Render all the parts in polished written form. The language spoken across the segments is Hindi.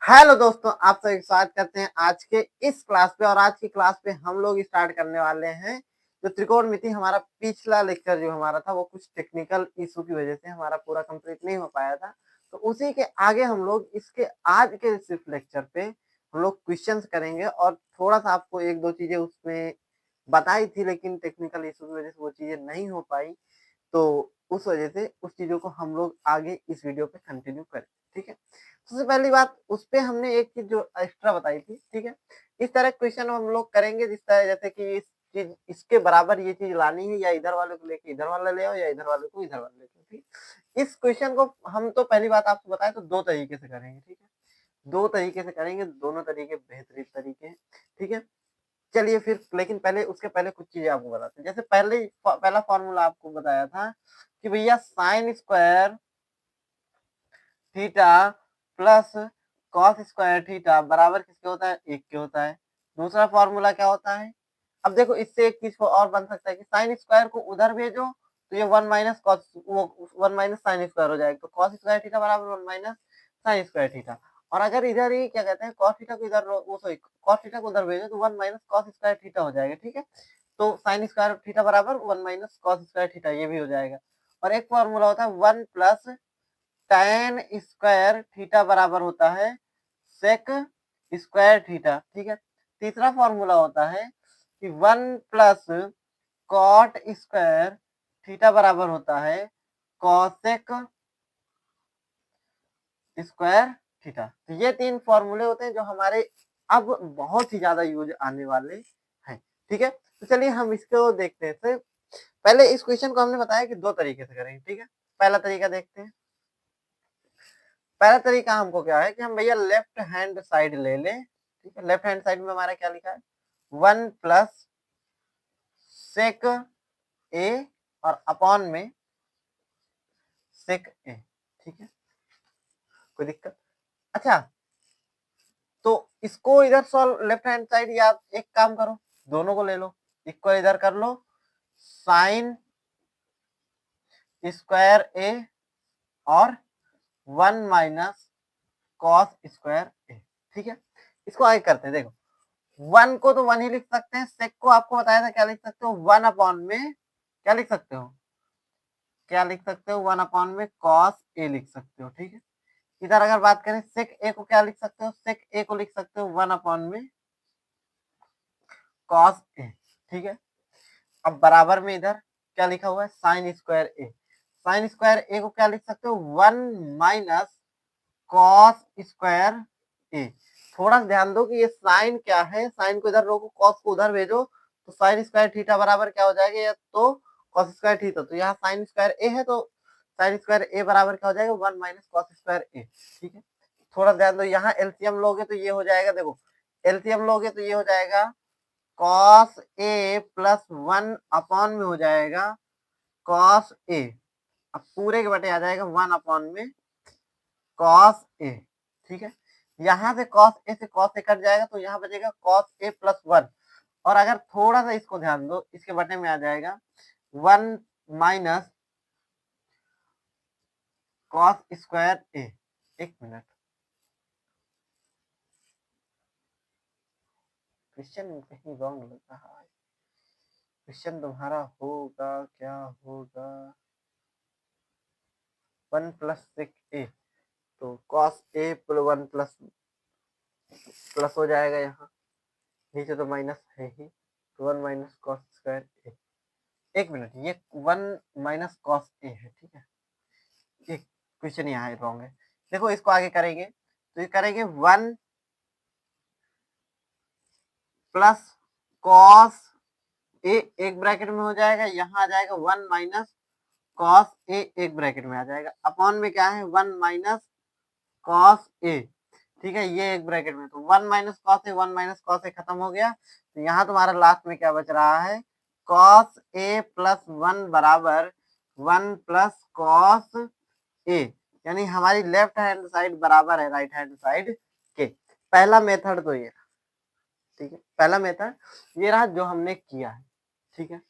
हेलो दोस्तों, आप सभी स्वागत करते हैं आज के इस क्लास पे। और आज की क्लास पे हम लोग स्टार्ट करने वाले हैं जो त्रिकोणमिति। हमारा पिछला लेक्चर जो हमारा था वो कुछ टेक्निकल इशू की वजह से हमारा पूरा कंप्लीट नहीं हो पाया था, तो उसी के आगे हम लोग इसके आज के सिर्फ लेक्चर पे हम लोग क्वेश्चंस करेंगे। और थोड़ा सा आपको एक दो चीजें उसमें बताई थी, लेकिन टेक्निकल इशू की वजह से वो चीजें नहीं हो पाई, तो उस वजह से उस चीजों को हम लोग आगे इस वीडियो पे कंटिन्यू करें। ठीक है, सबसे पहली बात उस पे हमने एक चीज जो एक्स्ट्रा बताई थी। ठीक है, इस तरह क्वेश्चन हम लोग करेंगे जिस तरह जैसे कि इस चीज इसके बराबर ये चीज लानी है, या इधर वाले को लेके इधर वाला ले आओ, या इधर वाले को इधर वाला लेके। ठीक, इस क्वेश्चन को हम तो पहली बात आपको बताएं तो दो तरीके से करेंगे। ठीक है, दो तरीके से करेंगे, दोनों तरीके बेहतरीन तरीके हैं। ठीक है, चलिए फिर, लेकिन पहले उसके पहले कुछ चीजें आपको बताते हैं। जैसे पहला फॉर्मूला आपको बताया था कि भैया sine square theta plus cos square theta बराबर किसके होता है, एक के होता है। दूसरा फॉर्मूला क्या होता है, अब देखो इससे एक चीज को और बन सकता है कि साइन स्क्वायर को उधर भेजो तो ये वन माइनस कॉस, वो वन माइनस साइन स्क्वायर हो जाएगा, तो कॉस स्क्वायर थीटा बराबर one minus sine square theta. और अगर इधर ही क्या कहते हैं कॉस थीटा को इधर, वो सॉरी कॉस थीटा को उधर भेजो तो one minus cos square theta हो जाएगा। ठीक है, तो साइन स्क्वायर थीटा बराबर one minus cos square theta, ये भी हो जाएगा। और एक फॉर्मूला होता है one plus tan square theta बराबर होता है सेक स्क्वायर थीटा। ठीक है, तीसरा फॉर्मूला होता है कि one plus cot square theta बराबर होता है कॉसेक स्क्वायर थीटा। तो ये तीन फॉर्मूले होते हैं जो हमारे अब बहुत ही ज्यादा यूज आने वाले हैं। ठीक है, तो चलिए हम इसको देखते हैं। तो पहले इस क्वेश्चन को हमने बताया कि दो तरीके से करेंगे। ठीक है, पहला तरीका देखते हैं। पहला तरीका हमको क्या है कि हम भैया लेफ्ट हैंड साइड ले लें। ठीक है, लेफ्ट हैंड साइड में हमारा क्या लिखा है, वन प्लस सेक ए और अपॉन में सेक ए। ठीक है, कोई दिक्कत? अच्छा, तो इसको इधर सॉल्व लेफ्ट हैंड साइड, या एक काम करो दोनों को ले लो, इसको इधर कर लो साइन स्क्वायर ए और वन माइनस कॉस स्क्वायर ए। ठीक है, इसको आगे करते हैं। देखो वन को तो वन ही लिख सकते हैं, सेक को आपको बताया था क्या लिख सकते हो, वन अपॉन में क्या लिख सकते हो, क्या लिख सकते हो, वन अपॉन में कॉस ए लिख सकते हो। ठीक है, इधर अगर बात करें सेक ए को क्या लिख सकते हो, सेक ए को लिख सकते हो वन अपॉन में कॉस ए। ठीक है, अब बराबर में इधर क्या लिखा हुआ है, साइन स्क्वायर ए। साइन स्क्वायर ए को क्या लिख सकते हो, वन माइनस कॉस स्क्वायर ए। थोड़ा सा ध्यान दो कि ये साइन क्या है, साइन को इधर रोको, कॉस को उधर भेजो, तो साइन स्क्वायर थीटा बराबर क्या हो जाएगा, या तो कॉस स्क्वायर थीटा। तो यहाँ साइन स्क्वायर ए है, तो साइन स्क्वायर ए बराबर क्या हो जाएगा, वन माइनस कॉस स्क्वायर ए। ठीक है, थोड़ा ध्यान दो, यहाँ एलसीएम लोगे तो ये हो जाएगा, देखो एलसीएम लोगे तो ये हो जाएगा cos A plus one upon में हो जाएगा कॉस ए। अब पूरे के बटे आ जाएगा वन अपॉन में कॉस ए। ठीक है, यहाँ से कॉस ए से कॉस ए कट जाएगा, तो यहाँ बचेगा कॉस ए प्लस वन। और अगर थोड़ा सा इसको ध्यान दो, इसके बटे में आ जाएगा वन माइनस कॉस स्क्वायर ए। एक मिनट, क्वेश्चन कहीं रॉन्ग लग रहा है। क्वेश्चन तुम्हारा होगा क्या होगा, वन प्लस सिक्स ए, तो cos A plus one plus plus हो जाएगा, यहाँ नीचे तो माइनस है ही, तो वन माइनस कॉस स्क्वायर ए। एक मिनट, ये वन माइनस कॉस ए है। ठीक है, ये क्वेश्चन यहाँ रॉन्ग है। देखो इसको आगे करेंगे तो ये करेंगे वन प्लस कॉस ए एक ब्रैकेट में हो जाएगा, यहाँ आ जाएगा वन माइनस कॉस ए एक ब्रैकेट में आ जाएगा, अपॉन में क्या है वन माइनस कॉस ए। ठीक है, ये एक ब्रैकेट में, तो one minus cos A, one minus cos A खत्म हो गया, तो यहाँ तुम्हारा लास्ट में क्या बच रहा है, कॉस ए प्लस वन बराबर वन प्लस कॉस ए। यानी हमारी लेफ्ट हैंड साइड बराबर है राइट हैंड साइड के। पहला मेथड तो ये, ठीक है, पहला मेथड ये रहा जो हमने किया है। ठीक है,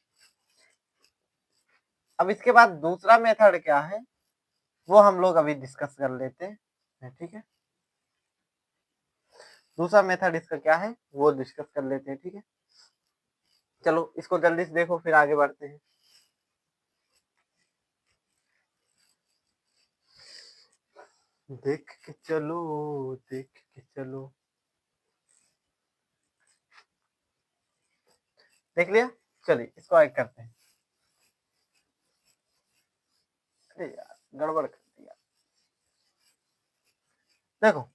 अब इसके बाद दूसरा मेथड क्या है वो हम लोग अभी डिस्कस कर लेते हैं। ठीक है, दूसरा मेथड इसका क्या है वो डिस्कस कर लेते हैं, ठीक है। चलो इसको जल्दी से देखो फिर आगे बढ़ते हैं। देख के चलो, देख के चलो, देख लिया। चलिए इसको आगे करते हैं। अरे यार गड़बड़ कर दिया। देखो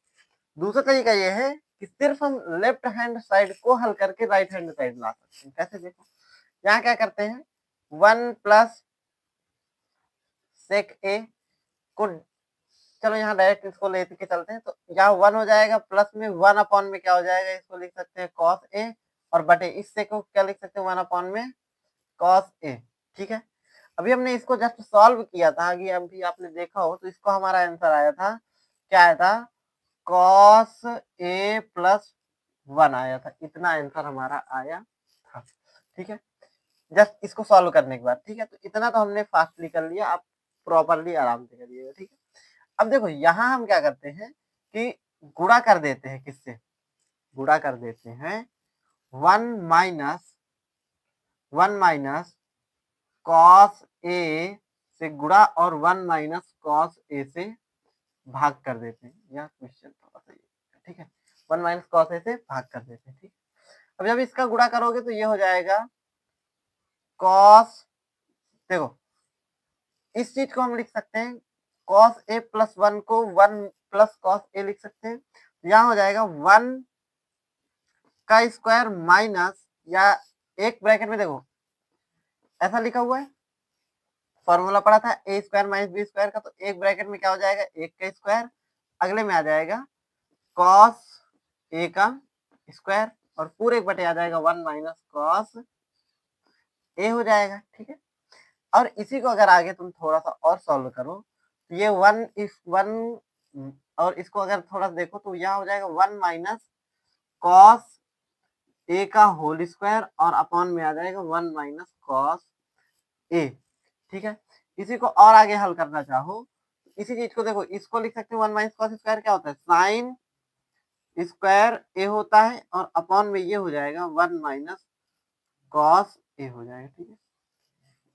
दूसरा तरीका ये है कि सिर्फ हम लेफ्ट हैंड साइड को हल करके राइट हैंड साइड ला सकते हैं। कैसे? देखो यहाँ क्या करते हैं, 1 प्लस सेक ए को, चलो यहाँ डायरेक्ट इसको लेके चलते हैं, तो यहाँ 1 हो जाएगा, प्लस में 1 अपॉन में क्या हो जाएगा, इसको लिख सकते हैं कॉस ए, और बटे इससे को क्या लिख सकते हैं 1 अपॉन में कॉस ए, ठीक है। अभी हमने इसको जस्ट सॉल्व किया था, आगे अभी आपने देखा हो तो इसको हमारा आंसर आया था, क्या आया था, कॉस ए प्लस 1 आया था, इतना आंसर हमारा आया था, ठीक है। जस्ट इसको सॉल्व करने के बाद, ठीक है, तो इतना तो हमने फास्टली कर लिया, आप प्रॉपरली आराम से करिएगा, ठीक है। अब देखो यहाँ हम क्या करते हैं कि गुणा कर देते हैं, किससे गुणा कर देते हैं, 1 माइनस कॉस ए से गुणा और 1 माइनस कॉस ए से भाग कर देते हैं। यह क्वेश्चन थोड़ा सा, ठीक है, 1 माइनस कॉस ए से भाग कर देते हैं, ठीक। अब जब इसका गुणा करोगे तो ये हो जाएगा कॉस, देखो इस चीज को हम लिख सकते हैं कॉस ए प्लस 1 को 1 प्लस कॉस ए लिख सकते हैं, यहाँ हो जाएगा 1 का स्क्वायर माइनस, या एक ब्रैकेट में देखो ऐसा लिखा हुआ है, फॉर्मूला पढ़ा था ए स्क्वायर माइनस बी स्क्वायर का, तो एक ब्रैकेट में क्या हो जाएगा, एक का स्क्वायर, अगले में आ जाएगा कॉस ए का स्क्वायर, और पूरे एक बटे आ जाएगा 1 माइनस कॉस ए हो जाएगा, ठीक है। और इसी को अगर आगे तुम थोड़ा सा और सॉल्व करो तो ये 1 इस 1, और इसको अगर थोड़ा देखो तो यहाँ हो जाएगा 1 माइनस कॉस ए का होल स्क्वायर, और अपॉन में आ जाएगा 1 माइनस कॉस ए, ठीक है। इसी को और आगे हल करना चाहो, इसी चीज को देखो, इसको लिख सकते हैं 1 माइनस कॉस स्क्वायर क्या होता है, साइन स्क्वायर ए होता है, और अपॉन में ये हो जाएगा 1 माइनस कॉस ए हो जाएगा, ठीक है।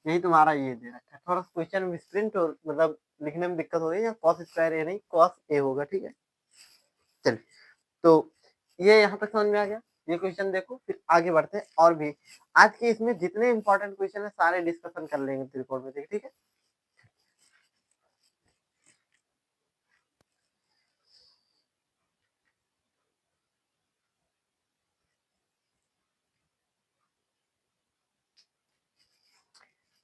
यही तुम्हारा ये दे रखा है, थोड़ा क्वेश्चन में प्रिंट मतलब लिखने में दिक्कत हो रही है, कॉस स्क्वायर ए नहीं कॉस ए होगा, ठीक है। चलिए तो ये यहाँ तक समझ में आ गया, ये क्वेश्चन देखो, फिर आगे बढ़ते हैं, और भी आज के इसमें जितने इंपॉर्टेंट क्वेश्चन है सारे डिस्कशन कर लेंगे त्रिकोणमिति, ठीक है।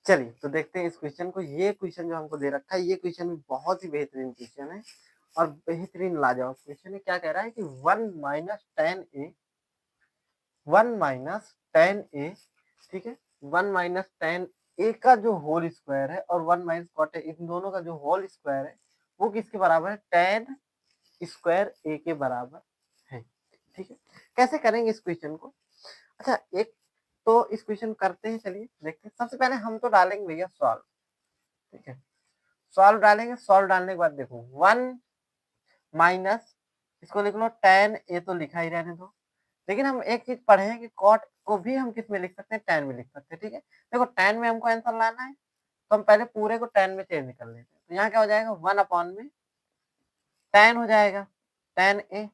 चलिए तो देखते हैं इस क्वेश्चन को। ये क्वेश्चन जो हमको दे रखा है, ये क्वेश्चन भी बहुत ही बेहतरीन क्वेश्चन है और बेहतरीन लाजवाब क्वेश्चन है। क्या कह रहा है कि 1 माइनस टेन ए, 1 माइनस टेन ए, ठीक है, 1 माइनस टेन ए का जो होल स्क्वायर है और 1 माइनस कॉट ए, इन दोनों का जो होल स्क्वायर है वो किसके बराबर है, टेन स्क्वायर ए के बराबर है, ठीक है। कैसे करेंगे इस क्वेश्चन को, अच्छा एक तो इस क्वेश्चन करते हैं, चलिए देखते हैं। सबसे पहले हम तो डालेंगे भैया सॉल्व, ठीक है, सॉल्व डालेंगे, सॉल्व डालने के बाद देखो 1 माइनस, इसको लिख लो टेन ए, तो लिखा ही रहने दो, लेकिन हम एक चीज पढ़े हैं कि कॉट को भी हम किस में लिख सकते हैं, टेन में लिख सकते हैं, ठीक है। देखो टेन में हमको आंसर लाना है तो हम पहले पूरे को टेन में चेंज कर लेते हैं, तो यहाँ क्या हो जाएगा 1 अपॉन में टेन हो जाएगा, टेन ए,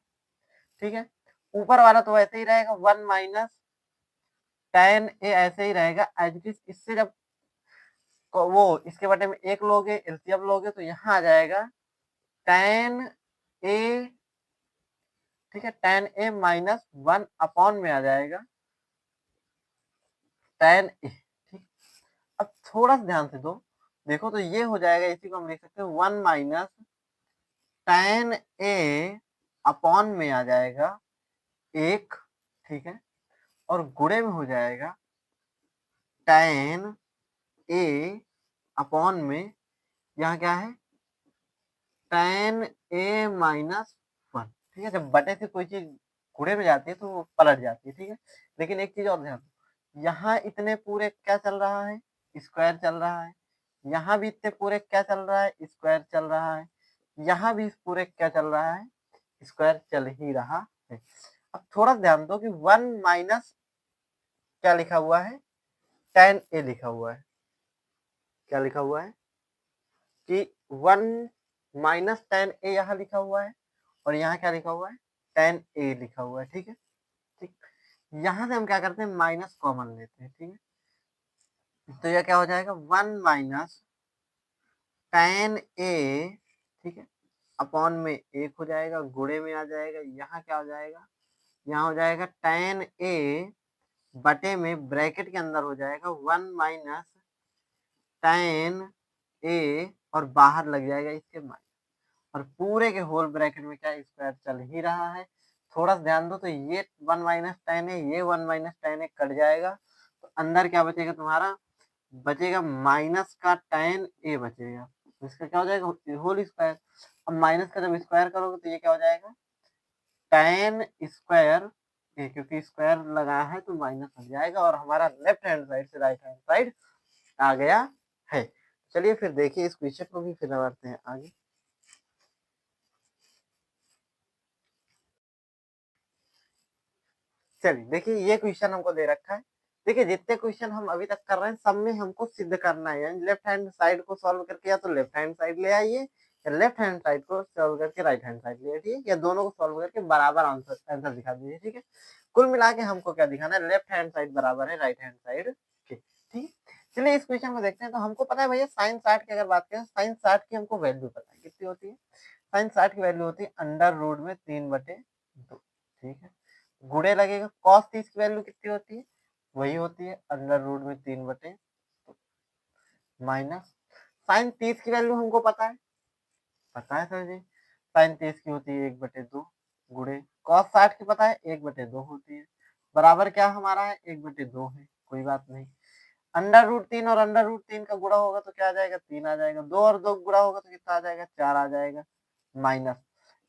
ठीक है। ऊपर वाला तो वैसे ही रहेगा 1 माइनस टेन ए, ऐसे ही रहेगा एज इट इज। इससे जब वो इसके बटे में एक लोगे, एलसीएम लोगे, तो यहाँ आ जाएगा टेन ए, ठीक है, टेन ए माइनस 1 अपॉन में आ जाएगा टेन ए, ठीक। अब थोड़ा सा ध्यान से दो, देखो तो ये हो जाएगा, इसी को हम लिख सकते हैं 1 माइनस टेन ए अपॉन में आ जाएगा एक, ठीक है, और गुणे में हो जाएगा टेन ए अपॉन में, यहाँ क्या है, टेन ए माइनस 1, ठीक है। जब बटे से कोई चीज गुणे में जाती है तो वो पलट जाती है, ठीक है। लेकिन एक चीज और ध्यान दो, यहाँ इतने पूरे क्या चल रहा है, स्क्वायर चल रहा है, यहाँ भी इतने पूरे क्या चल रहा है, स्क्वायर चल रहा है, यहाँ भी पूरे क्या चल रहा है, स्क्वायर चल ही रहा है। अब थोड़ा ध्यान दो कि 1 माइनस क्या लिखा हुआ है, tan a लिखा हुआ है। क्या लिखा हुआ है कि 1 माइनस tan a यहाँ लिखा हुआ है और यहाँ क्या लिखा हुआ है, tan a लिखा हुआ है। ठीक है, ठीक। यहाँ से हम क्या करते हैं, माइनस कॉमन लेते हैं। ठीक है, तो यह क्या हो जाएगा, 1 माइनस tan a, ठीक है, अपॉन में एक हो जाएगा, गुणे में आ जाएगा, यहाँ क्या हो जाएगा, यहाँ हो जाएगा tan a बटे में ब्रैकेट के अंदर हो जाएगा 1 माइनस tan a और बाहर लग जाएगा इसके माइनस, और पूरे के होल ब्रैकेट में क्या स्क्वायर चल ही रहा है। थोड़ा सा ध्यान दो, तो ये 1 माइनस tan a, ये 1 माइनस tan a कट जाएगा, तो अंदर क्या बचेगा तुम्हारा, बचेगा माइनस का tan a बचेगा, तो इसका क्या हो जाएगा, होल स्क्वायर। अब माइनस का जब स्क्वायर करोगे तो ये क्या हो जाएगा, tan स्क्वायर a, क्योंकि स्क्वायर लगा है तो माइनस हो जाएगा और हमारा लेफ्ट हैंड साइड से राइट हैंड साइड आ गया है। चलिए फिर देखिए इस क्वेश्चन को भी फिर बढ़ते हैं आगे। चलिए देखिए ये क्वेश्चन हमको दे रखा है। देखिए जितने क्वेश्चन हम अभी तक कर रहे हैं सब में हमको सिद्ध करना है, यानी लेफ्ट हैंड साइड को सॉल्व करके या तो लेफ्ट हैंड साइड ले आइए या लेफ्ट हैंड साइड को सॉल्व करके राइट हैंड साइड ले आइए, या दोनों को सॉल्व करके बराबर आंसर दिखा दीजिए। ठीक है, कुल मिला के हमको क्या दिखाना है, लेफ्ट हैंड साइड बराबर है राइट हैंड साइड के। ठीक, चलिए इस क्वेश्चन को देखते हैं। तो हमको पता है भैया साइन 60 की अगर बात करें, साइन 60 की हमको वैल्यू पता है कितनी होती है। साइन 60 की वैल्यू होती है अंडर रूट में 3/2। ठीक है, गुणे लगेगा, कॉस 30 की वैल्यू कितनी होती है, वही होती है अंडर रूट में 3/2 माइनस साइन 30 की वैल्यू हमको पता है सर जी, साइन 30 की होती है 1/2 गुणे कॉस 60 की पता है 1/2 होती है, बराबर क्या हमारा है, 1/2 है, कोई बात नहीं। अंडर रूट 3 और अंडर रूट 3 का गुणा होगा तो क्या आ जाएगा, 3 आ जाएगा, 2 और 2 गुणा होगा तो कितना आ जाएगा, 4 आ जाएगा, माइनस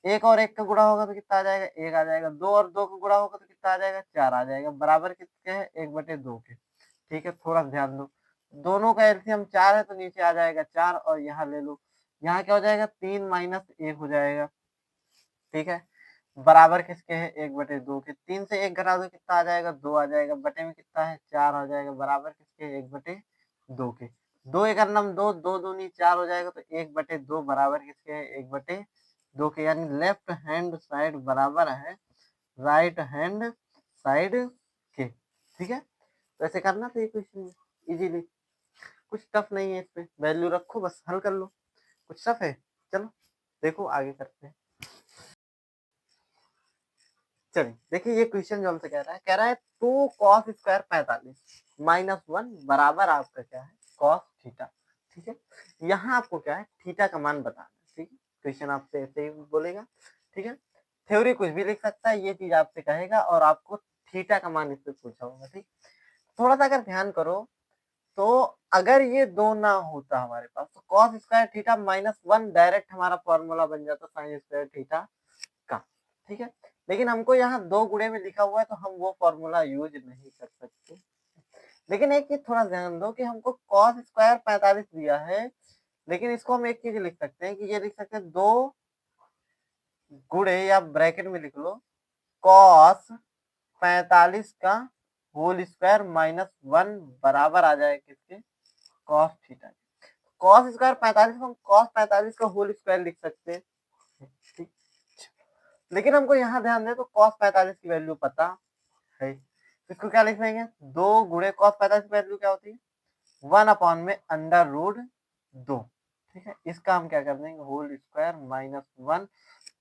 एक और एक का गुणा होगा तो कितना आ जाएगा, 1 आ जाएगा, 2 और 2 का गुणा होगा तो कितना आ जाएगा, 4 आ जाएगा, बराबर किसके है, 1/2 के। ठीक है, थोड़ा ध्यान दो, दोनों का एलसीएम 4 है तो नीचे आ जाएगा 4 और यहाँ ले लो, यहाँ क्या हो जाएगा, 3 माइनस 1 हो जाएगा। ठीक है, बराबर किसके है, 1/2 के। 3 से 1 घटा दो कितना आ जाएगा, 2 आ जाएगा, बटे में कितना है, 4 आ जाएगा, बराबर किसके, 1/2 के। 2 एक नम 2, 2 दूनी 4 हो जाएगा, तो 1/2 बराबर किसके है, 1/2 के, यानी लेफ्ट हैंड साइड बराबर है राइट हैंड साइड के। ठीक है, तो ऐसे करना चाहिए क्वेश्चन इजीली, कुछ टफ नहीं है, इस पे वैल्यू रखो बस हल कर लो, कुछ टफ है। चलो देखो आगे करते हैं। चलिए देखिए ये क्वेश्चन जो हमसे कह रहा है 2 कॉस स्क्वायर 45 माइनस 1 बराबर आपका क्या है, कॉस थीटा। ठीक है, यहाँ आपको क्या है, थीटा का मान बताना है। ठीक है, क्वेश्चन आपसे ऐसे ही बोलेगा। ठीक है, थ्योरी कुछ भी लिख सकता है, ये चीज आपसे कहेगा और आपको थीटा का मान इससे पूछा होगा। ठीक, थोड़ा सा अगर ध्यान करो तो अगर ये दो ना होता हमारे पास तो cos square theta minus 1 direct हमारा फॉर्मूला बन जाता साइन स्क्वायर थीटा का। ठीक है, लेकिन हमको यहाँ 2 गुणे में लिखा हुआ है तो हम वो फॉर्मूला यूज नहीं कर सकते। लेकिन एक चीज थोड़ा ध्यान दो कि हमको कॉस स्क्वायर 45 दिया है, लेकिन इसको हम एक चीज लिख सकते हैं कि ये लिख सकते हैं 2 गुणे या ब्रैकेट में लिख लो कॉस 45 का होल स्क्वायर माइनस 1 बराबर आ जाए किसके, कॉस थीटा। कॉस स्क्वायर 45 को हम कॉस 45 का होल स्क्वायर लिख सकते हैं। ठीक, लेकिन हमको यहाँ ध्यान दें तो कॉस 45 की वैल्यू पता है, इसको क्या लिख लेंगे, 2 गुणे कॉस 45 की वैल्यू क्या होती है, 1 अपॉन में अंडर रूट 2। ठीक है, इसका हम क्या कर देंगे, होल स्क्वायर माइनस 1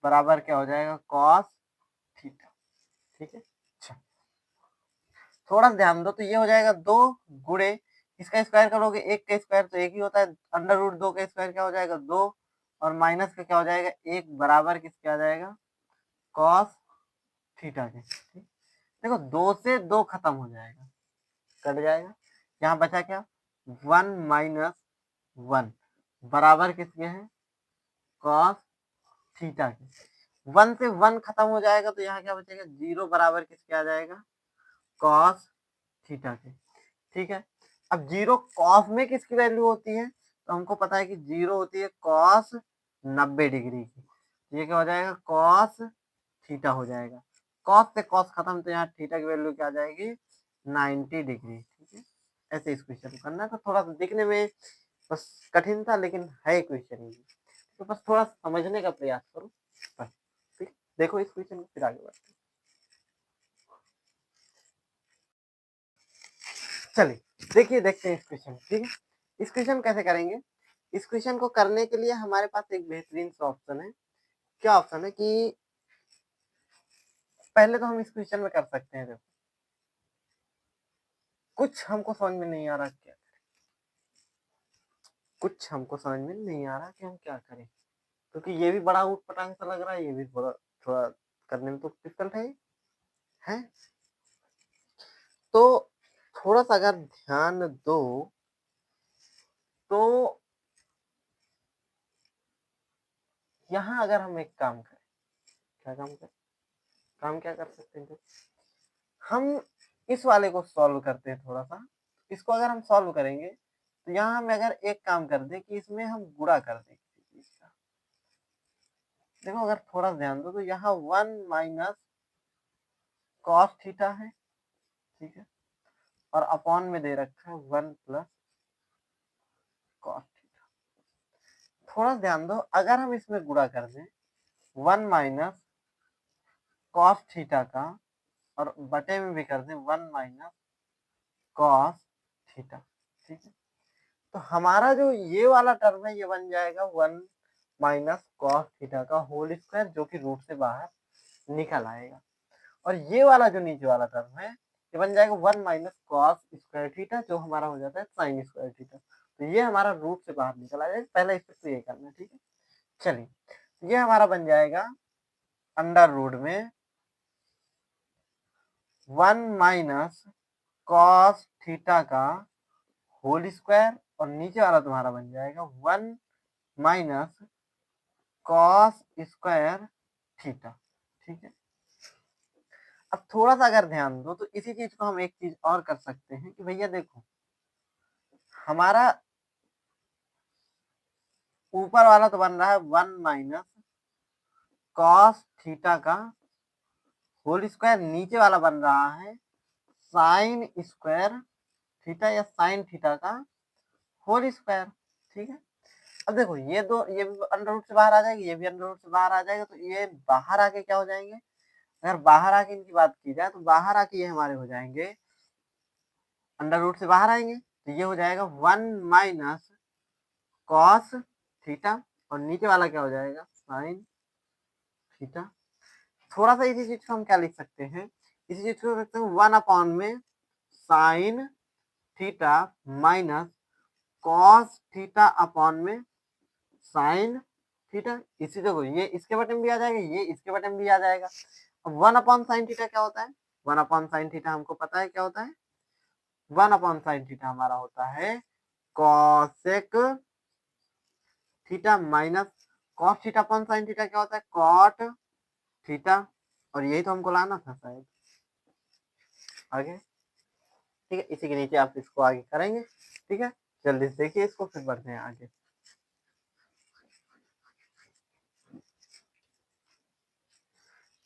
बराबर क्या हो जाएगा, कॉस थीटा। ठीक है, अच्छा थोड़ा ध्यान दो, तो ये हो जाएगा 2 गुणे इसका स्क्वायर करोगे, एक का स्क्वायर तो एक ही होता है, अंडर रूट 2 का स्क्वायर क्या हो जाएगा, 2 और माइनस का क्या हो जाएगा, 1 बराबर किसके आ जाएगा, कॉस थीटा के। ठीक, देखो 2 से 2 खत्म हो जाएगा, कट जाएगा, यहाँ बचा क्या, 1 माइनस 1 बराबर किसके है, कॉस थीटा के। 1 से 1 खत्म हो जाएगा तो यहाँ क्या बचेगा, 0 बराबर किसके आ जाएगा, कॉस थीटा के। ठीक है, अब 0 कॉस में किसकी वैल्यू होती है, तो हमको पता है कि 0 होती है कॉस 90 डिग्री की, ये क्या हो जाएगा, कॉस थीटा हो जाएगा। कॉस से कॉस खत्म, तो यहाँ थीटा की वैल्यू क्या आ जाएगी 90 डिग्री। ठीक है, ऐसे इस क्वेश्चन को करना है। तो थोड़ा सा दिखने में बस कठिन था, लेकिन है क्वेश्चन ये, तो बस थोड़ा समझने का प्रयास करो बस। ठीक, देखो इस क्वेश्चन को, फिर आगे बढ़ते हैं। चलिए देखिए, देखते हैं इस क्वेश्चन। ठीक है, इस क्वेश्चन कैसे करेंगे। इस क्वेश्चन को करने के लिए हमारे पास एक बेहतरीन सा ऑप्शन है। क्या ऑप्शन है कि पहले तो हम इस क्वेश्चन में कर सकते हैं, देखो कुछ हमको समझ में नहीं आ रहा क्या, कुछ हमको समझ में नहीं आ रहा कि हम क्या करें, क्योंकि ये भी बड़ा ऊटपटांग सा लग रहा है, ये भी थोड़ा थोड़ा करने में तो डिफिकल्ट है। तो थोड़ा सा अगर ध्यान दो तो यहाँ अगर हम एक काम करें, क्या काम करें, काम क्या कर सकते हैं, हम इस वाले को सॉल्व करते हैं थोड़ा सा। इसको अगर हम सॉल्व करेंगे तो यहाँ हम अगर एक काम कर दें कि इसमें हम गुणा कर दें किसी चीज का। देखो अगर थोड़ा ध्यान दो तो यहाँ 1 माइनस कॉस थीटा है, ठीक है, और अपॉन में दे रखा है 1 प्लस कॉस थीटा। थोड़ा ध्यान दो, अगर हम इसमें गुणा कर दें 1 माइनस कॉस थीटा का, और बटे में भी कर दें 1 माइनस कॉस थीटा, ठीक है, तो हमारा जो ये वाला टर्म है ये बन जाएगा 1 माइनस कॉस थीटा का होल स्क्वायर, जो कि रूट से बाहर निकल आएगा। और ये वाला जो नीचे वाला टर्म है ये बन जाएगा 1 माइनस कॉस स्क्वायर थीटा, जो हमारा हो जाता है साइन स्क्वायर थीटा। तो ये हमारा रूट से बाहर निकल आएगा। पहले इस पे ये करना है, ठीक है। चलिए, ये हमारा बन जाएगा अंडर रूट में 1 माइनस कॉस थीटा का होल स्क्वायर, और नीचे वाला तुम्हारा बन जाएगा 1 माइनस कॉस स्क्वायर थीटा, ठीक है। अब थोड़ा सा अगर ध्यान दो तो इसी चीज को हम एक चीज और कर सकते हैं कि भैया देखो, हमारा ऊपर वाला तो बन रहा है 1 माइनस कॉस थीटा का होल स्क्वायर, नीचे वाला बन रहा है साइन स्क्वायर थीटा या साइन थीटा का होल स्क्वायर, ठीक है। अब देखो ये दो, ये भी अंडर रूट से बाहर आ जाएगी, ये भी अंडर रूट से बाहर आ जाएगा, तो ये बाहर आके क्या हो जाएंगे, अगर बाहर आके इनकी बात की जाए तो बाहर आके ये हमारे हो जाएंगे, अंडर रूट से बाहर आएंगे तो ये हो जाएगा 1 माइनस कॉस थीटा, और नीचे वाला क्या हो जाएगा साइन थीटा। थोड़ा सा इसी चीज को हम क्या लिख सकते हैं, इसी चीज को लिखते हैं 1 अपॉन में sine theta minus cos theta upon में साइन थीटा। इसी देखो ये इसके बटे में भी आ जाएगा, ये इसके बटे में भी आ जाएगा। अब 1 अपॉन साइन थीटा क्या होता है, 1 अपॉन साइन थीटा हमको पता है क्या होता है, 1 अपॉन साइन थीटा हमारा होता है cosec theta minus cos theta upon sine theta क्या होता है कॉट थीटा, और यही तो हमको लाना था शायद आगे, ठीक है। इसी के नीचे आप इसको आगे करेंगे, ठीक है। जल्दी से देखिए इसको, फिर बढ़ते हैं आगे।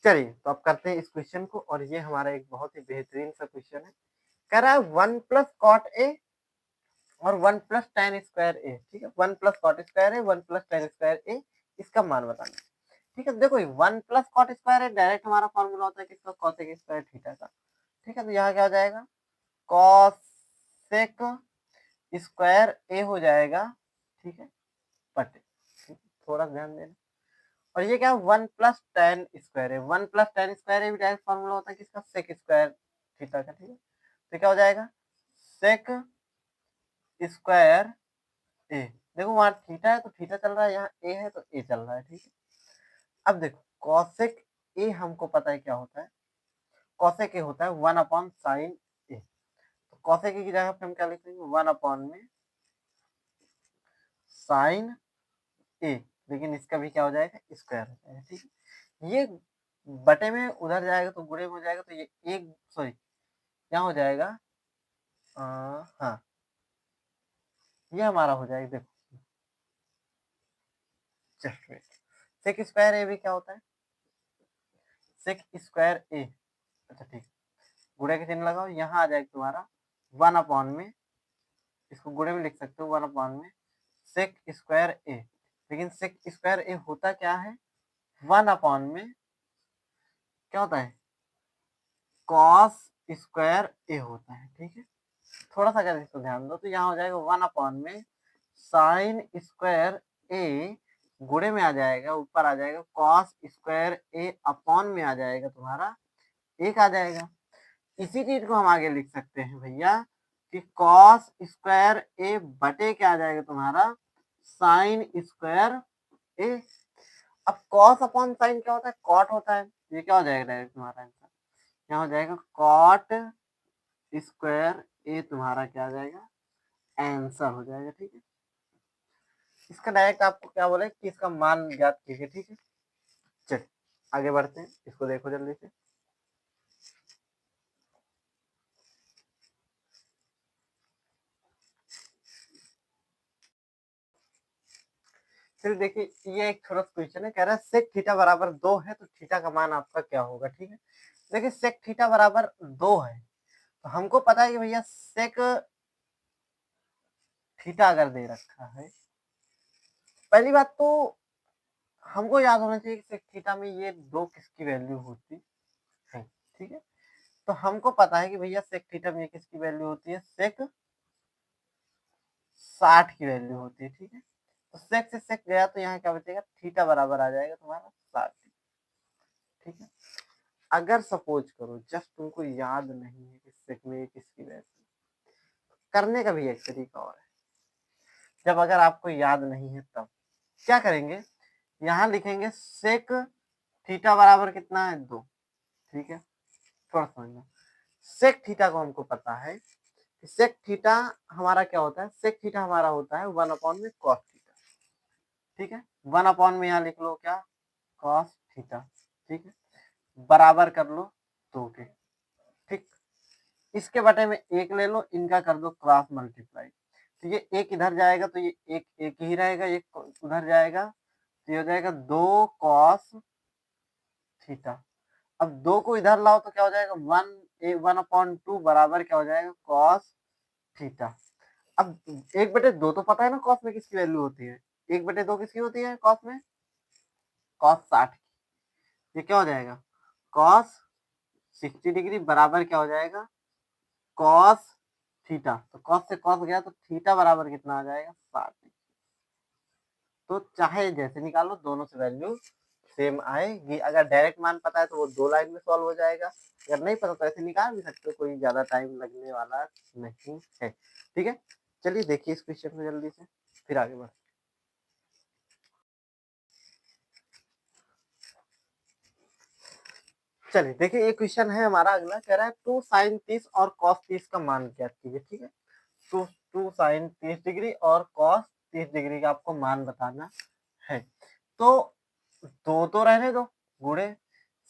चलिए तो अब करते हैं इस क्वेश्चन को, और ये हमारा एक बहुत ही बेहतरीन सा क्वेश्चन है। कह रहा है 1 प्लस कॉट ए और 1 प्लस टेन स्क्वायर ए, ठीक है। 1 प्लस कॉट स्क्वायर ए, 1 प्लस टेन स्क्वायर ए, इसका मान बताना, ठीक है। देखो 1 प्लस कॉट स्क्वायर ए डायरेक्ट हमारा फॉर्मूला होता है किसका, कॉसेक स्क्वायर थीटा का, ठीक है। तो यहाँ क्या हो जाएगा कॉसेक स्क्वायर ए हो जाएगा, ठीक है, बटे, थोड़ा ध्यान देना। और ये क्या 1 प्लस टेन स्क्वायर है, 1 प्लस टेन स्क्वायर है भी डायरेक्ट फॉर्मूला होता है किसका, सेक स्क्वायर थीटा का, ठीक है। तो क्या हो जाएगा सेक स्क्वायर ए, देखो वहां थीटा है तो थीटा चल रहा है, यहाँ ए है तो ए चल रहा है, ठीक है। अब देखो कॉसेक ए हमको पता है क्या होता है, कॉसेक ए होता है 1 अपॉन साइन ए। तो कॉसेक ए की जगह पे हम क्या लिख देंगे 1 अपॉन में साइन ए, लेकिन इसका भी क्या हो जाएगा स्क्वायर हो जाएगा, ठीक है। ये बटे में उधर जाएगा तो गुणे में हो जाएगा, तो ये एक सॉरी क्या हो जाएगा, हाँ ये हमारा हो जाएगा, देखो जस्ट वेट, सेक स्क्वायर ए भी क्या होता है सेक स्क्वायर ए, अच्छा ठीक, गुणे का चिन्ह लगाओ, यहाँ आ जाएगा तुम्हारा 1 में, इसको गुणे में लिख सकते हो 1 में सेक स्क्वायर ए। लेकिन सेक स्क्वायर ए होता क्या है, 1 में क्या होता है, कॉस स्क्वायर ए होता है। ठीक है, थोड़ा सा अगर इसको ध्यान दो तो यहाँ हो जाएगा 1 में साइन स्क्वायर ए, गुणे में आ जाएगा, ऊपर आ जाएगा कॉस स्क्वायर ए अपॉन में आ जाएगा तुम्हारा एक आ जाएगा। इसी चीज को हम आगे लिख सकते हैं भैया कि कॉस स्क्वायर ए बटे क्या आ जाएगा तुम्हारा साइन स्क्वायर ए। अब कॉस अपॉन साइन क्या होता है, कॉट होता है, ये क्या हो जाएगा डायरेक्ट तुम्हारा आंसर, यहाँ हो जाएगा कॉट स्क्वायर ए, तुम्हारा क्या आ जाएगा आंसर हो जाएगा। ठीक है, इसका डायरेक्ट आपको क्या बोले कि इसका मान ज्ञात कीजिए। ठीक है, चलिए आगे बढ़ते हैं, इसको देखो जल्दी से। फिर देखिए ये एक छोटा क्वेश्चन है, कह रहा है सेक थीटा बराबर 2 है तो थीटा का मान आपका क्या होगा। ठीक है, देखिए सेक थीटा बराबर 2 है तो हमको पता है कि भैया सेक थीटा अगर दे रखा है, पहली बात तो हमको याद होना चाहिए कि सेक थीटा में ये 2 किसकी वैल्यू होती है। ठीक है, तो हमको पता है कि भैया सेक थीटा में किसकी वैल्यू होती है, सेक 60 की वैल्यू होती है। ठीक है, तो सेक से सेक गया तो यहाँ क्या बचेगा, थीटा बराबर आ जाएगा तुम्हारा 60। ठीक है, अगर सपोज करो जस्ट तुमको याद नहीं है कि सेक में किसकी वैल्यू, करने का भी एक तरीका और है। जब अगर आपको याद नहीं है तब क्या करेंगे, यहाँ लिखेंगे सेक थीटा बराबर कितना है 2। ठीक है, थोड़ा समझना, सेक थीटा को हमको पता है कि सेक थीटा हमारा क्या होता है, सेक थीटा हमारा होता है 1 में कॉस थीटा। ठीक है, 1 में यहाँ लिख लो क्या, कॉस थीटा। ठीक है, बराबर कर लो 2 के। ठीक, इसके बटे में 1 ले लो, इनका कर दो क्रॉस मल्टीप्लाई, तो ये 1 इधर जाएगा तो ये एक ही रहेगा, एक उधर जाएगा तो ये हो जाएगा 2 कॉस थीटा। अब 2 को इधर लाओ तो क्या हो जाएगा 1/2 बराबर क्या हो जाएगा कॉस थीटा। अब 1/2 तो पता है ना कॉस में किसकी वैल्यू होती है, 1/2 किसकी होती है कॉस में, कॉस 60। ये क्या हो जाएगा कॉस 60 डिग्री बराबर क्या हो जाएगा कॉस थीटा, तो कॉस से कॉस गया तो थीटा बराबर कितना आ जाएगा 60। तो चाहे जैसे निकालो दोनों से वैल्यू सेम आएगी। अगर डायरेक्ट मान पता है तो वो 2 लाइन में सॉल्व हो जाएगा, अगर नहीं पता तो ऐसे निकाल भी सकते हो, कोई ज्यादा टाइम लगने वाला नहीं है। ठीक है, चलिए देखिए इस क्वेश्चन को जल्दी से, फिर आगे बढ़। चलिए देखिए ये क्वेश्चन है हमारा अगला, कह रहा है 2 sin 30 और cos 30 का मान ज्ञात कीजिए। ठीक है, 2 sin 30 डिग्री और cos 30 डिग्री का आपको मान बताना है। तो दो तो रहने दो, गुणे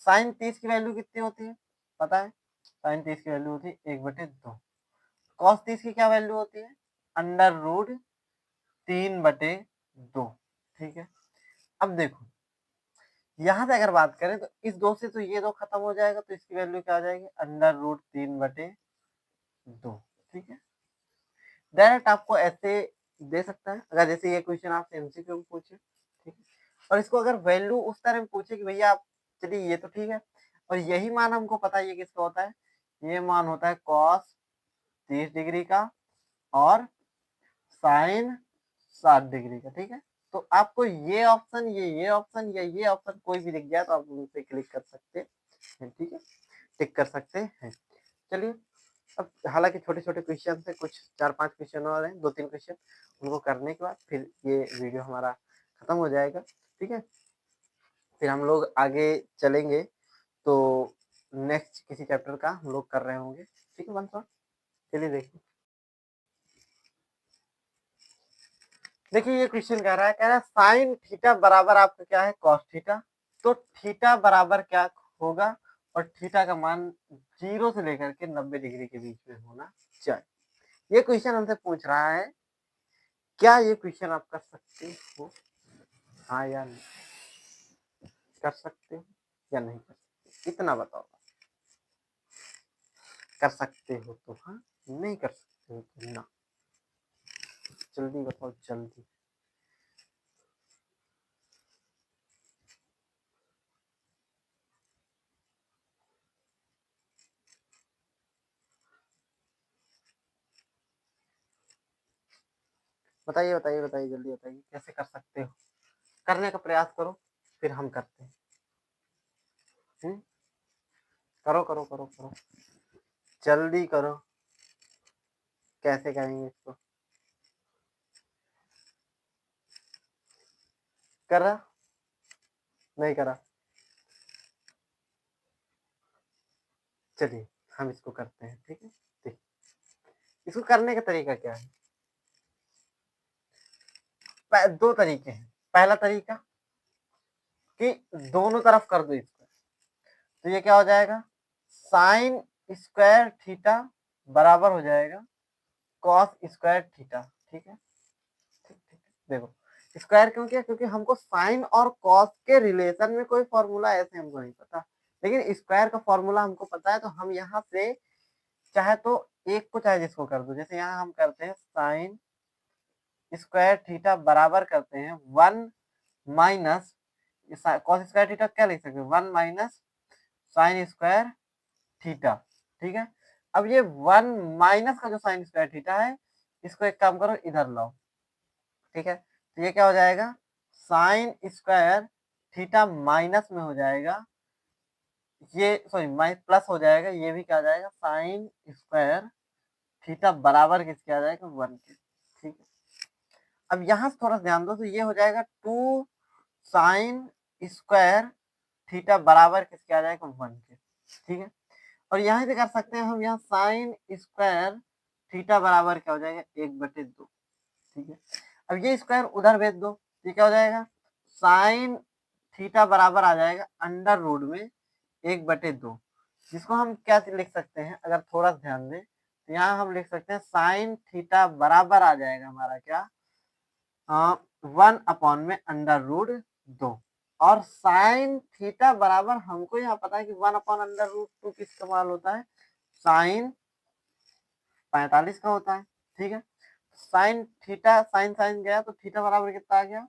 साइन 30 की वैल्यू कितनी होती है पता है, साइन 30 की वैल्यू होती है 1/2। कॉस 30 की क्या वैल्यू होती है, √3/2। ठीक है, अब देखो यहाँ से अगर बात करें तो इस 2 से तो ये 2 खत्म हो जाएगा तो इसकी वैल्यू क्या आ जाएगी √3/2। ठीक है, डायरेक्ट आपको ऐसे दे सकता है, अगर जैसे ये क्वेश्चन आपसे एमसीक्यू में पूछे। ठीक है, और इसको अगर वैल्यू उस तरह में पूछे कि भैया आप, चलिए ये तो ठीक है, और यही मान हमको पता है ये किसका होता है, ये मान होता है कॉस 30 डिग्री का और साइन 60 डिग्री का। ठीक है, तो आपको ये ऑप्शन ये ऑप्शन या ये ऑप्शन कोई भी दिख जाए तो आप उन पे क्लिक कर सकते हैं। ठीक है, टिक कर सकते हैं। चलिए अब हालांकि छोटे छोटे क्वेश्चन से कुछ 4-5 क्वेश्चन और हैं, 2-3 क्वेश्चन, उनको करने के बाद फिर ये वीडियो हमारा खत्म हो जाएगा। ठीक है, फिर हम लोग आगे चलेंगे तो नेक्स्ट किसी चैप्टर का हम लोग कर रहे होंगे। ठीक है बंसवा, चलिए देखिए। देखिए ये क्वेश्चन कह रहा है साइन थीटा बराबर आपका क्या है कॉस थीटा, तो थीटा बराबर क्या होगा, और थीटा का मान 0 से लेकर के 90 डिग्री के बीच में होना चाहिए। ये क्वेश्चन हमसे पूछ रहा है, क्या ये क्वेश्चन आप कर सकते हो, हाँ या नहीं, कर सकते हो या नहीं कर सकते, इतना बताओ। कर सकते हो तो हाँ, नहीं कर सकते हो तो ना। जल्दी बताओ जल्दी। बताइए बताइए बताइए, जल्दी बताइए कैसे कर सकते हो। करने का प्रयास करो, फिर हम करते हैं। करो करो करो करो, जल्दी करो। कैसे करेंगे इसको? करा? नहीं करा? चलिए हम इसको करते हैं, ठीक है। ठीक, इसको करने का तरीका क्या है? दो तरीके हैं। पहला तरीका कि दोनों तरफ कर दो इसको, तो ये क्या हो जाएगा, साइन स्क्वायर थीटा बराबर हो जाएगा कॉस स्क्वायर थीटा। ठीक है, ठीक ठीक। देखो स्क्वायर क्यों किया, क्योंकि हमको साइन और कॉस के रिलेशन में कोई फॉर्मूला ऐसे हमको नहीं पता, लेकिन स्क्वायर का फॉर्मूला हमको पता है, तो हम यहाँ से चाहे तो एक को चाहे जिसको कर दो। जैसे यहाँ हम करते हैं साइन स्क्वायर थीटा बराबर करते हैं 1 माइनस कॉस स्क्वायर थीटा, क्या लिख सकते हैं 1 माइनस साइन स्क्वायर थीटा। ठीक है, अब ये 1 माइनस का जो साइन स्क्वायर थीटा है, इसको एक काम करो इधर लाओ। ठीक है, तो ये क्या हो जाएगा, साइन स्क्वायर थीटा माइनस में हो जाएगा, ये सॉरी माइनस प्लस हो जाएगा, ये भी क्या आ जाएगा साइन स्क्वायर थीटा बराबर किसके आ जाएगा 1 के। ठीक है, अब यहाँ से थोड़ा ध्यान दो, तो ये हो जाएगा 2 साइन स्क्वायर थीटा बराबर किसके आ जाएगा 1 के। ठीक है, और यहाँ से कर सकते हैं हम, यहाँ साइन स्क्वायर थीटा बराबर क्या हो जाएगा 1/2। ठीक है, अब ये स्क्वायर उधर भेज दो, ये क्या हो जाएगा साइन थीटा बराबर आ जाएगा अंडर रूट में 1/2, जिसको हम क्या लिख सकते हैं, अगर थोड़ा ध्यान दें तो यहाँ हम लिख सकते हैं साइन थीटा बराबर आ जाएगा हमारा क्या 1 में अंडर रूट 2, और साइन थीटा बराबर हमको यहाँ पता है कि 1/√2 किसका मान होता है, साइन 45 का होता है। ठीक है, साइन थीटा साइन साइन गया तो थीटा बराबर कितना आ गया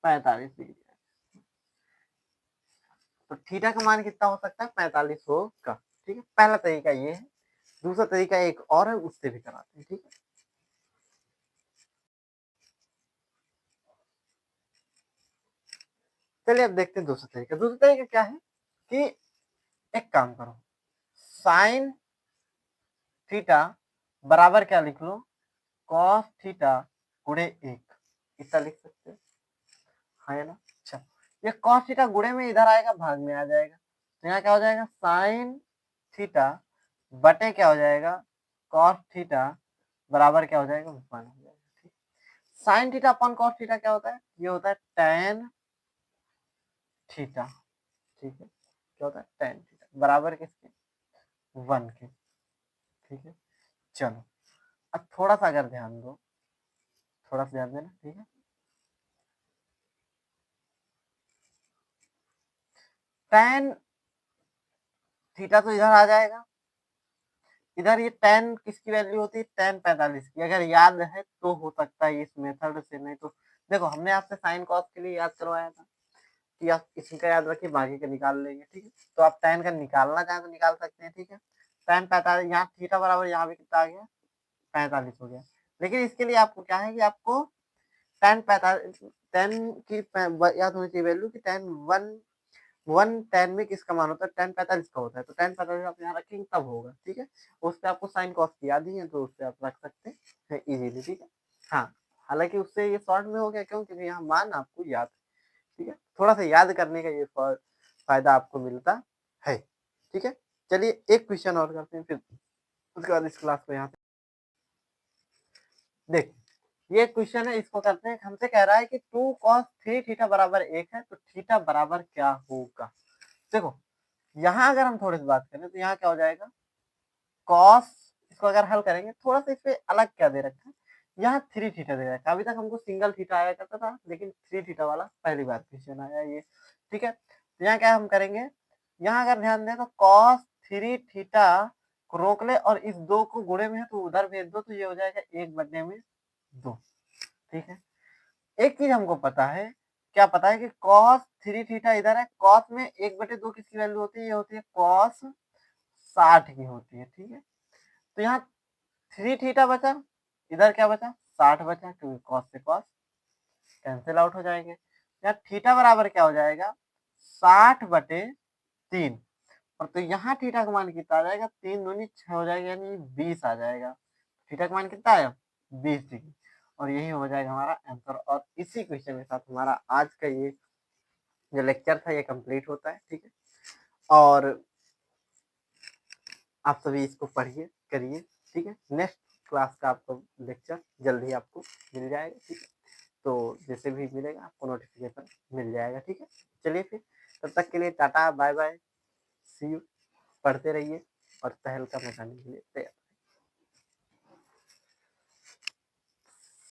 45 डिग्री। तो थीटा का मान कितना हो सकता है 45 होगा। ठीक है, पहला तरीका ये है। दूसरा तरीका एक और है, उससे भी कराते हैं। ठीक है, चलिए अब देखते हैं दूसरा तरीका। दूसरा तरीका क्या है कि एक काम करो, साइन थीटा बराबर क्या लिख लो कॉस थीटा गुणे 1, इतना लिख सकते हैं, है ना। अच्छा, ये कॉस थीटा गुणे में इधर आएगा, भाग में आ जाएगा, तो यहाँ क्या हो जाएगा साइन थीटा बटे क्या हो जाएगा कॉस थीटा बराबर क्या हो जाएगा 1 हो जाएगा। Sine theta upon cos theta क्या होता है, ये होता है टेन थीटा। ठीक है, क्या होता है टेन थीटा बराबर किसके 1 के। ठीक है, चलो अब थोड़ा सा अगर ध्यान दो, थोड़ा सा ध्यान देना। ठीक है, टेन थीटा तो इधर आ जाएगा, इधर ये टेन किसकी वैल्यू होती है टेन 45 की, अगर याद है तो हो सकता है इस मेथड से, नहीं तो देखो हमने आपसे साइन कॉस के लिए याद करवाया था कि आप इसी का याद रखिए, बाकी का निकाल लेंगे। ठीक है, तो आप टेन का निकालना चाहें तो निकाल सकते हैं। ठीक है, टेन 45, यहाँ थीटा बराबर यहाँ भी कितना आ गया 45 हो गया, लेकिन इसके लिए आपको क्या है कि आपको टेन 45 टेन की याद होनी चाहिए वैल्यू की टेन 110 में किसका मान होता है टेन 45 का होता है, तो टेन 45 आप यहाँ रखेंगे तब होगा। ठीक है, उस पर आपको साइन कॉस की याद ही है, तो उस पर आप रख सकते हैं इजीली। ठीक है, हाँ, हालांकि उससे ये शॉर्ट में हो गया, क्यों, क्योंकि यहाँ मान आपको याद है। ठीक है, थोड़ा सा याद करने का ये फायदा आपको मिलता है। ठीक है, चलिए एक क्वेश्चन और करते हैं, फिर उसके बाद इस क्लास को यहाँ पे देख, ये क्वेश्चन है, इसको करते हैं। हमसे कह रहा है कि 2 cos 3 थीटा बराबर 1 है, तो थीटा बराबर क्या होगा। देखो यहाँ अगर हम थोड़ी सी बात करें तो यहाँ क्या हो जाएगा कॉस, इसको अगर हल करेंगे थोड़ा सा, इस पे अलग क्या दे रखा है, यहाँ 3 थीटा दे रखा है। अभी तक हमको सिंगल थीटा आया करता था, लेकिन 3 थीटा वाला पहली बार क्वेश्चन आया ये। ठीक है, तो यहाँ क्या हम करेंगे, यहाँ अगर ध्यान दें तो कॉस 3 थीटा को रोक ले और इस 2 को गुणे में है तो उधर भेज दो, तो ये हो जाएगा 1/2। ठीक है। एक चीज हमको पता है, क्या पता है कि cos 3 थीटा इधर है, cos में 1/2 किसकी वैल्यू होती है? ये होती है cos 60 की होती है। ठीक है। तो यहाँ 3 थीटा बचा, इधर क्या बचा? 60 बचा, क्योंकि cos से cos कैंसिल आउट हो जाएंगे। यहाँ थीटा बराबर क्या हो जाएगा? 60/3। और तो यहाँ थीटा का मान कितना आ जाएगा? 3 दूनी 6 हो जाएगा, यानी 20 आ जाएगा। थीटा का मान कितना आया? 20 डिग्री। और यही हो जाएगा हमारा आंसर। और इसी क्वेश्चन के साथ हमारा आज का ये जो लेक्चर था ये कंप्लीट होता है। ठीक है। और आप सभी इसको पढ़िए, करिए। ठीक है। नेक्स्ट क्लास का आपको लेक्चर जल्द ही आपको मिल जाएगा। ठीक है। तो जैसे भी मिलेगा आपको नोटिफिकेशन मिल जाएगा। ठीक है। चलिए फिर तब तक के लिए tata bye bye, see you. पढ़ते रहिए और तहल का मचाने के लिए तैयार।